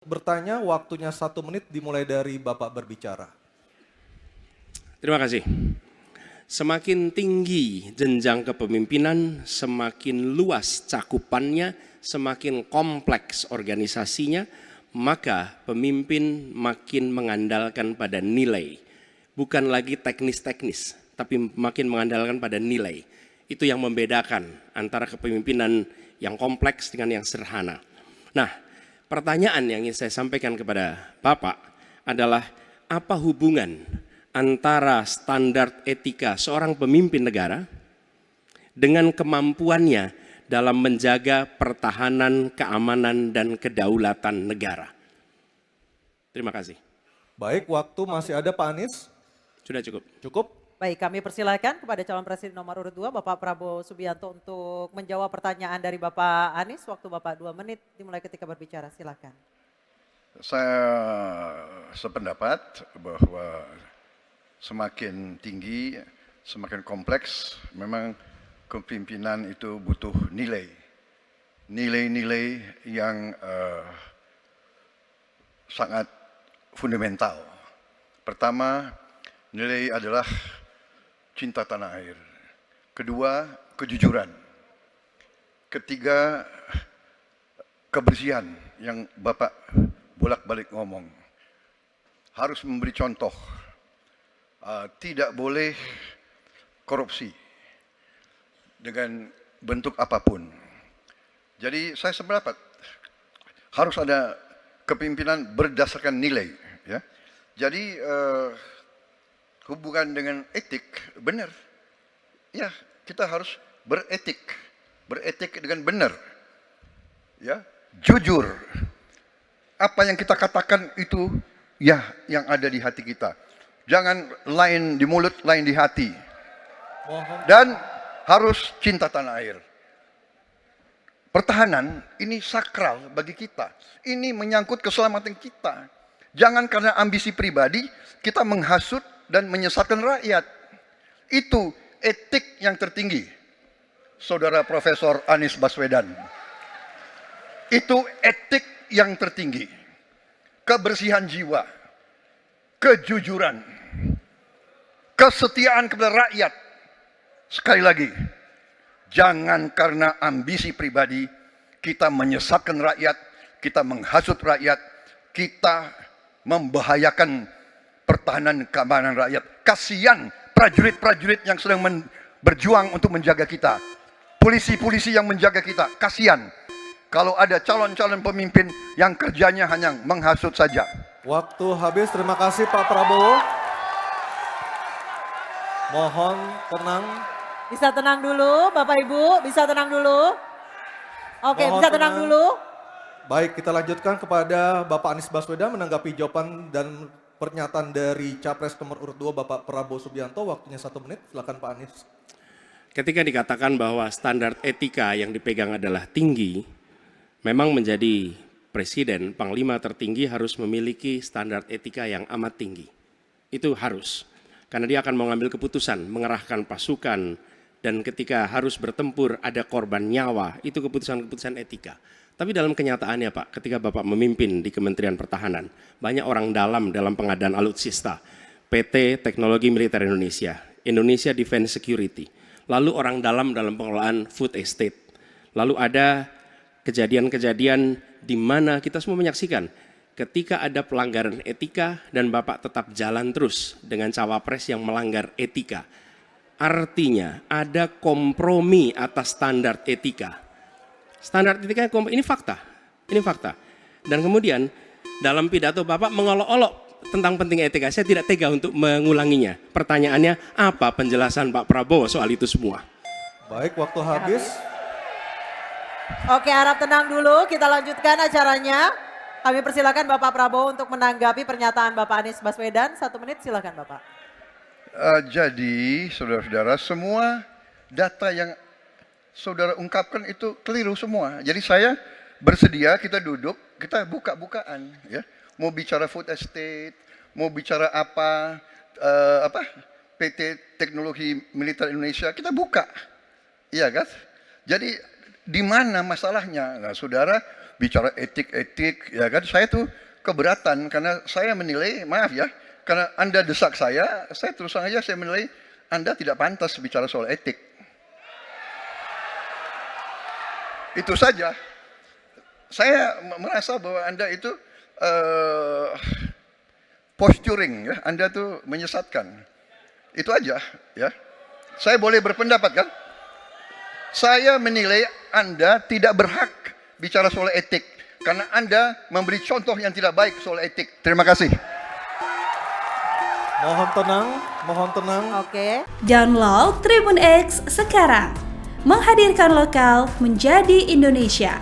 Bertanya, waktunya 1 menit dimulai dari Bapak berbicara. Terima kasih. Semakin tinggi jenjang kepemimpinan, semakin luas cakupannya, semakin kompleks organisasinya, maka pemimpin makin mengandalkan pada nilai. Bukan lagi teknis-teknis, tapi makin mengandalkan pada nilai. Itu yang membedakan antara kepemimpinan yang kompleks dengan yang sederhana. Nah, pertanyaan yang ingin saya sampaikan kepada Bapak adalah apa hubungan antara standar etika seorang pemimpin negara dengan kemampuannya dalam menjaga pertahanan, keamanan, dan kedaulatan negara. Terima kasih. Baik, waktu masih ada Pak Anies. Sudah cukup. Cukup? Baik, kami persilakan kepada calon presiden nomor urut 2, Bapak Prabowo Subianto untuk menjawab pertanyaan dari Bapak Anies. Waktu Bapak 2 menit dimulai ketika berbicara, silakan. Saya sependapat bahwa semakin tinggi, semakin kompleks, memang kepemimpinan itu butuh nilai. Nilai-nilai yang sangat fundamental. Pertama, nilai adalah cinta tanah air. Kedua, kejujuran. Ketiga, kebersihan yang Bapak bolak-balik ngomong. Harus memberi contoh. Tidak boleh korupsi dengan bentuk apapun. Jadi saya sependapat harus ada kepemimpinan berdasarkan nilai. Ya. Jadi hubungan dengan etik, benar. Ya, kita harus beretik dengan benar. Ya, jujur. Apa yang kita katakan itu ya yang ada di hati kita. Jangan lain di mulut, lain di hati. Dan harus cinta tanah air. Pertahanan ini sakral bagi kita. Ini menyangkut keselamatan kita. Jangan karena ambisi pribadi kita menghasut dan menyesatkan rakyat. Itu etik yang tertinggi. Saudara Profesor Anies Baswedan. Itu etik yang tertinggi. Kebersihan jiwa. Kejujuran. Kesetiaan kepada rakyat. Sekali lagi. Jangan karena ambisi pribadi kita menyesatkan rakyat, kita menghasut rakyat, kita membahayakan pertahanan keamanan rakyat. Kasihan prajurit-prajurit yang sedang berjuang untuk menjaga kita. Polisi-polisi yang menjaga kita. Kasihan kalau ada calon-calon pemimpin yang kerjanya hanya menghasut saja. Waktu habis, terima kasih Pak Prabowo. Mohon tenang. Bisa tenang dulu, Bapak Ibu, bisa tenang dulu. Oke, Mohon bisa tenang dulu. Baik, kita lanjutkan kepada Bapak Anies Baswedan menanggapi jawaban dan pernyataan dari Capres nomor urut 2 Bapak Prabowo Subianto. Waktunya 1 menit, silakan Pak Anies. Ketika dikatakan bahwa standar etika yang dipegang adalah tinggi, memang menjadi presiden, panglima tertinggi harus memiliki standar etika yang amat tinggi. Itu harus. Karena dia akan mengambil keputusan, mengerahkan pasukan, dan ketika harus bertempur ada korban nyawa, itu keputusan-keputusan etika. Tapi dalam kenyataannya Pak, ketika Bapak memimpin di Kementerian Pertahanan, banyak orang dalam pengadaan alutsista, PT Teknologi Militer Indonesia, Indonesia Defense Security, lalu orang dalam pengelolaan food estate, lalu ada kejadian-kejadian di mana kita semua menyaksikan ketika ada pelanggaran etika dan Bapak tetap jalan terus dengan cawapres yang melanggar etika. Artinya ada kompromi atas standar etika. Standar etika ini fakta. Ini fakta. Dan kemudian dalam pidato Bapak mengolok-olok tentang pentingnya etika. Saya tidak tega untuk mengulanginya. Pertanyaannya, apa penjelasan Pak Prabowo soal itu semua? Baik, waktu habis. Oke, harap tenang dulu, kita lanjutkan acaranya. Kami persilakan Bapak Prabowo untuk menanggapi pernyataan Bapak Anies Baswedan. 1 menit, silakan Bapak. Jadi, saudara-saudara, semua data yang saudara ungkapkan itu keliru semua. Jadi saya bersedia kita duduk, kita buka-bukaan, ya. Mau bicara food estate, mau bicara apa PT Teknologi Militer Indonesia, kita buka, iya kan? Jadi di mana masalahnya? Nah, saudara bicara etik-etik, ya kan? Saya tuh keberatan karena saya menilai, maaf ya, karena Anda desak saya terus terang aja saya menilai Anda tidak pantas bicara soal etik. Itu saja. Saya merasa bahwa Anda itu posturing, ya. Anda tuh menyesatkan. Itu aja, ya. Saya boleh berpendapat kan? Saya menilai Anda tidak berhak bicara soal etik karena Anda memberi contoh yang tidak baik soal etik. Terima kasih. Mohon tenang, mohon tenang. Oke. Download Tribun X sekarang. Menghadirkan lokal menjadi Indonesia.